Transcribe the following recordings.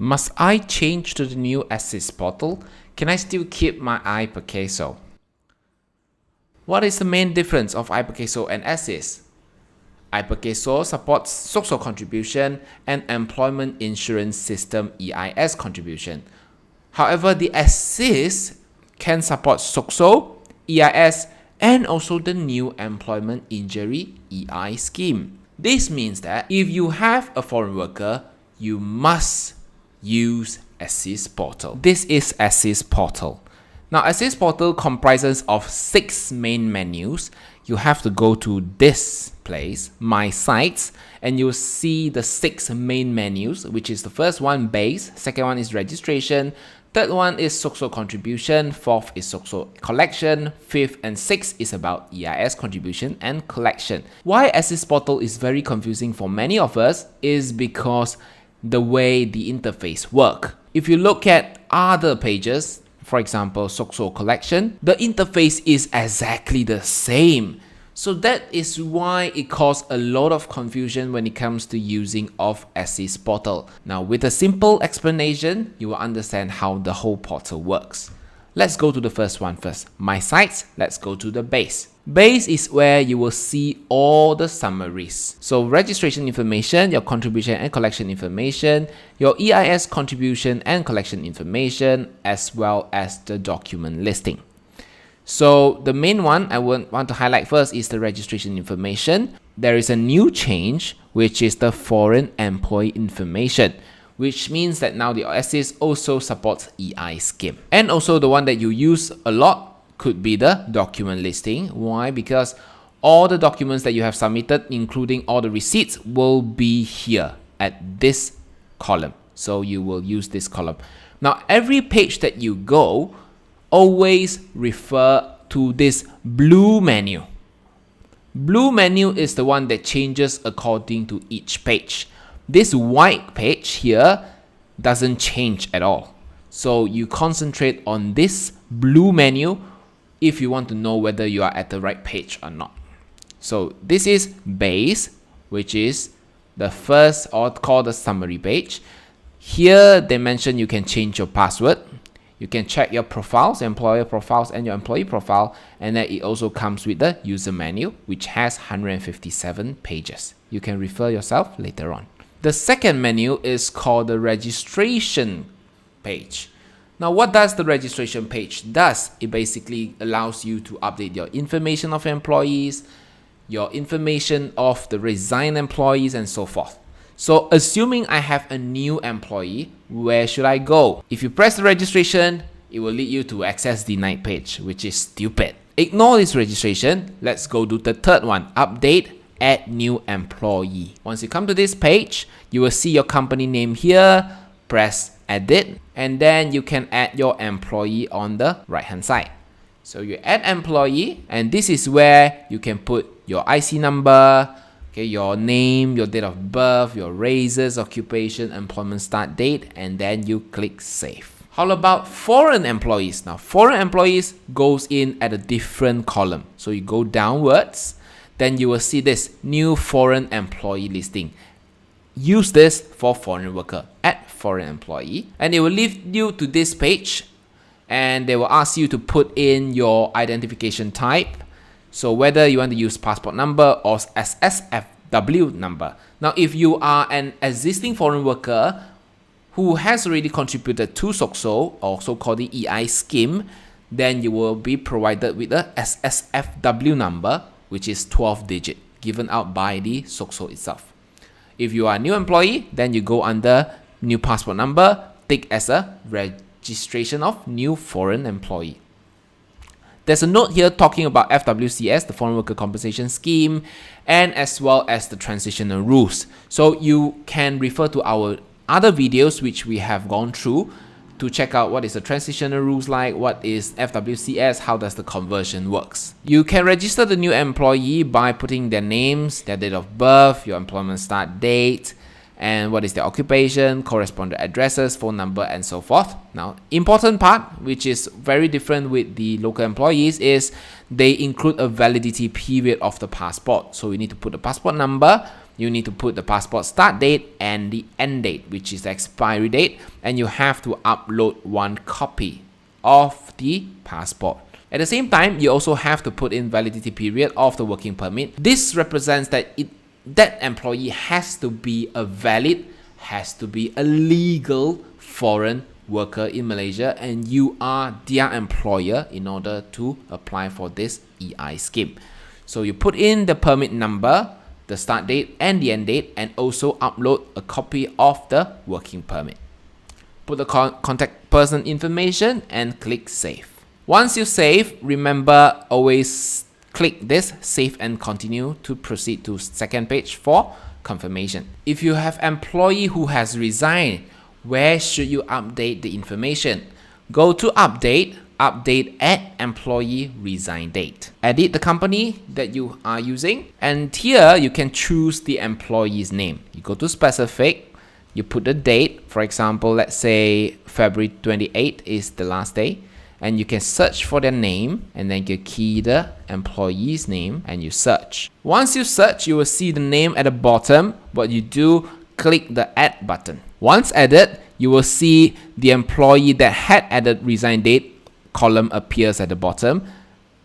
Must I change to the new Assist portal? Can I still keep my iPerkeso? What is the main difference of iPerkeso and Assist? iPerkeso supports Socso contribution and Employment Insurance System EIS contribution. However, the Assist can support Socso, EIS, and also the new Employment Injury EI scheme. This means that if you have a foreign worker, you must use Assist portal. This is Assist portal. Now, Assist portal comprises of 6 main menus. You have to go to this place, My Sites, and you'll see the 6 main menus, which is the first one, Base, second one is Registration, third one is Socso Contribution, fourth is Socso Collection, fifth and sixth is about EIS Contribution and Collection. Why Assist portal is very confusing for many of us is because the way the interface work. If you look at other pages, for example, Socso Collection, the interface is exactly the same. So that is why it caused a lot of confusion when it comes to using of Assist portal. Now, with a simple explanation, you will understand how the whole portal works. Let's go to the first one first. My Sites, let's go to the Base. Base is where you will see all the summaries. So registration information, your contribution and collection information, your EIS contribution and collection information, as well as the document listing. So the main one I want to highlight first is the registration information. There is a new change, which is the foreign employee information, which means that now the Assist also supports EI scheme. And also the one that you use a lot could be the document listing. Why? Because all the documents that you have submitted, including all the receipts, will be here at this column. So you will use this column. Now, every page that you go, always refer to this blue menu. Blue menu is the one that changes according to each page. This white page here doesn't change at all. So you concentrate on this blue menu if you want to know whether you are at the right page or not. So this is Base, which is the first or called the summary page. Here they mention you can change your password. You can check your profiles, employer profiles and your employee profile, and then it also comes with the user menu, which has 157 pages. You can refer yourself later on. The second menu is called the registration page. Now, what does the registration page does? It basically allows you to update your information of employees, your information of the resigned employees, and so forth. So assuming I have a new employee, where should I go? If you press the registration, it will lead you to access denied page, which is stupid. Ignore this registration. Let's go to the third one, update, add new employee. Once you come to this page, you will see your company name here. Press edit, and then you can add your employee on the right hand side. So you add employee, and this is where you can put your IC number, okay, your name, your date of birth, your raises, occupation, employment start date, and then you click save. How about foreign employees? Now, foreign employees goes in at a different column. So you go downwards, then you will see this new foreign employee listing. Use this for foreign worker, add foreign employee, and it will lead you to this page, and they will ask you to put in your identification type. So whether you want to use passport number or SSFW number. Now, if you are an existing foreign worker who has already contributed to Socso, also called the EI scheme, then you will be provided with a SSFW number, which is 12 digit, given out by the Socso itself. If you are a new employee, then you go under new passport number, tick as a registration of new foreign employee. There's a note here talking about FWCS, the Foreign Worker Compensation Scheme, and as well as the transitional rules. So you can refer to our other videos which we have gone through to check out what is the transitional rules like, what is FWCS, how does the conversion works. You can register the new employee by putting their names, their date of birth, your employment start date, and what is their occupation, correspondent addresses, phone number, and so forth. Now, important part, which is very different with the local employees, is they include a validity period of the passport. So we need to put the passport number, you need to put the passport start date and the end date, which is the expiry date, and you have to upload one copy of the passport. At the same time, you also have to put in validity period of the working permit. This represents that that employee has to be a valid, has to be a legal foreign worker in Malaysia, and you are their employer in order to apply for this EI scheme. So you put in the permit number, the start date and the end date, and also upload a copy of the working permit. Put the contact person information and click save. Once you save, remember always click this save and continue to proceed to second page for confirmation. If you have employee who has resigned, where should you update the information? Go to update at employee resign date. Edit the company that you are using, and here you can choose the employee's name. You go to specific, you put the date. For example, let's say February 28 is the last day, and you can search for their name, and then you key the employee's name and you search. Once you search, you will see the name at the bottom. What you do, click the add button. Once added, you will see the employee that had added resign date column appears at the bottom.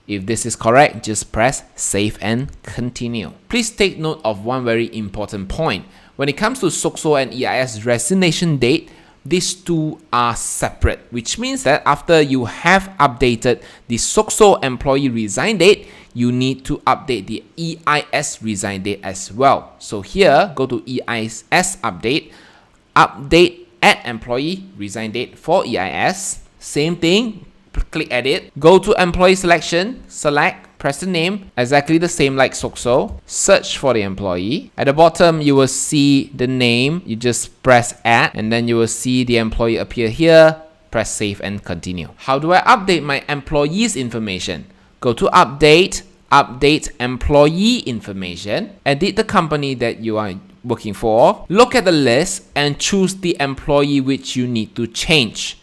If this is correct, just press save and continue. Please take note of one very important point. When it comes to Socso and EIS resignation date, these two are separate, which means that after you have updated the Socso employee resign date, you need to update the EIS resign date as well. So here, go to EIS update at employee resign date for EIS. Same thing, click edit, go to employee selection, select, press the name, exactly the same like Socso, search for the employee. At the bottom, you will see the name, you just press add, and then you will see the employee appear here, press save and continue. How do I update my employee's information? Go to update employee information, edit the company that you are working for, look at the list and choose the employee which you need to change.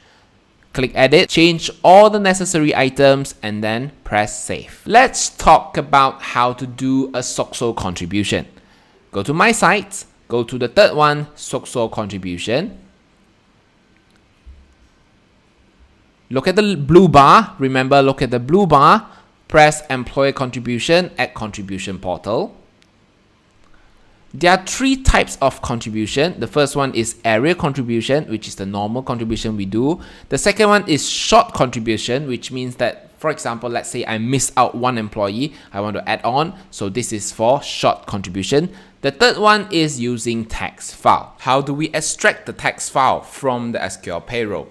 Click edit, change all the necessary items, and then press save. Let's talk about how to do a Socso contribution. Go to my site, go to the third one, Socso contribution. Look at the blue bar, remember look at the blue bar, press employer contribution at contribution portal. There are three types of contribution. The first one is area contribution, which is the normal contribution we do. The second one is short contribution, which means that, for example, let's say I miss out one employee, I want to add on. So this is for short contribution. The third one is using text file. How do we extract the text file from the SQL payroll?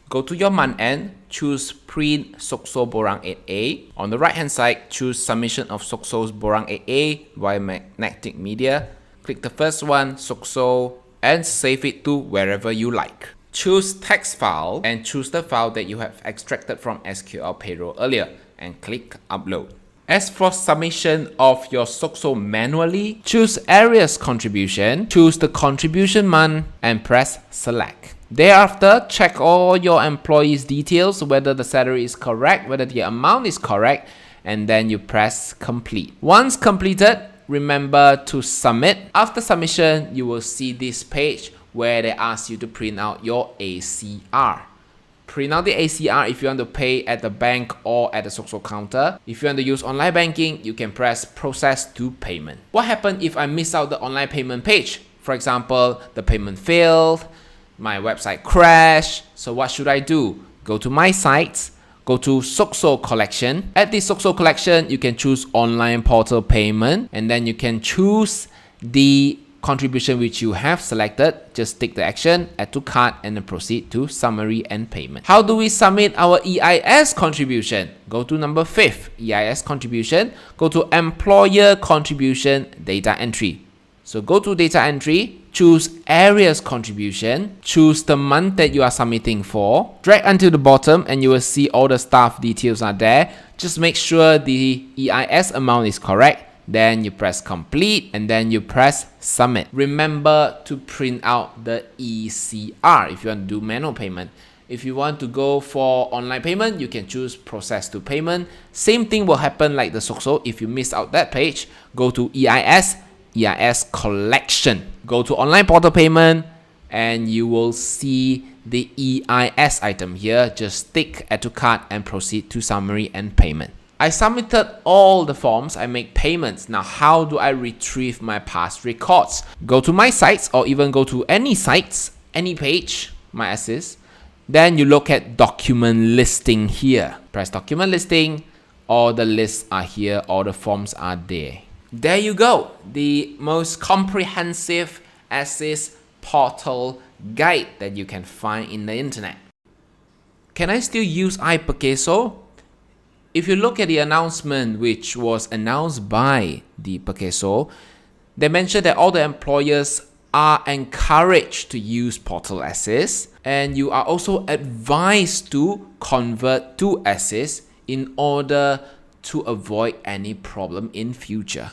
Go to your month end, choose print Socso Borang 8A. On the right hand side, choose submission of Socso's Borang 8A via magnetic media. Click the first one, Socso, and save it to wherever you like. Choose text file and choose the file that you have extracted from SQL payroll earlier and click upload. As for submission of your Socso manually, choose areas contribution, choose the contribution month and press select. Thereafter, check all your employees' details, whether the salary is correct, whether the amount is correct, and then you press complete. Once completed, remember to submit. After submission, you will see this page where they ask you to print out your ACR. Print out the ACR if you want to pay at the bank or at the Socso counter. If you want to use online banking, you can press process to payment. What happens if I miss out the online payment page? For example, the payment failed, my website crashed. So what should I do? Go to my sites, go to Socso collection. At the Socso collection, you can choose online portal payment, and then you can choose the contribution which you have selected. Just take the action, add to cart, and then proceed to summary and payment. How do we submit our EIS contribution? Go to number 5, EIS contribution. Go to employer contribution data entry. So go to data entry, choose areas contribution, choose the month that you are submitting for, drag until the bottom and you will see all the staff details are there. Just make sure the EIS amount is correct. Then you press complete and then you press submit. Remember to print out the ECR if you want to do manual payment. If you want to go for online payment, you can choose process to payment. Same thing will happen like the Socso. If you miss out that page, go to EIS EIS collection. Go to online portal payment and you will see the EIS item here. Just tick add to cart and proceed to summary and payment. I submitted all the forms, I make payments. Now how do I retrieve my past records? Go to my sites or even go to any sites, any page, my assist. Then you look at document listing here. Press document listing, all the lists are here, all the forms are there. There you go, the most comprehensive assist portal guide that you can find in the internet. Can I still use iPerkeso? If you look at the announcement which was announced by the Perkeso, they mentioned that all the employers are encouraged to use Portal Assist, and you are also advised to convert to Assist in order to avoid any problem in future.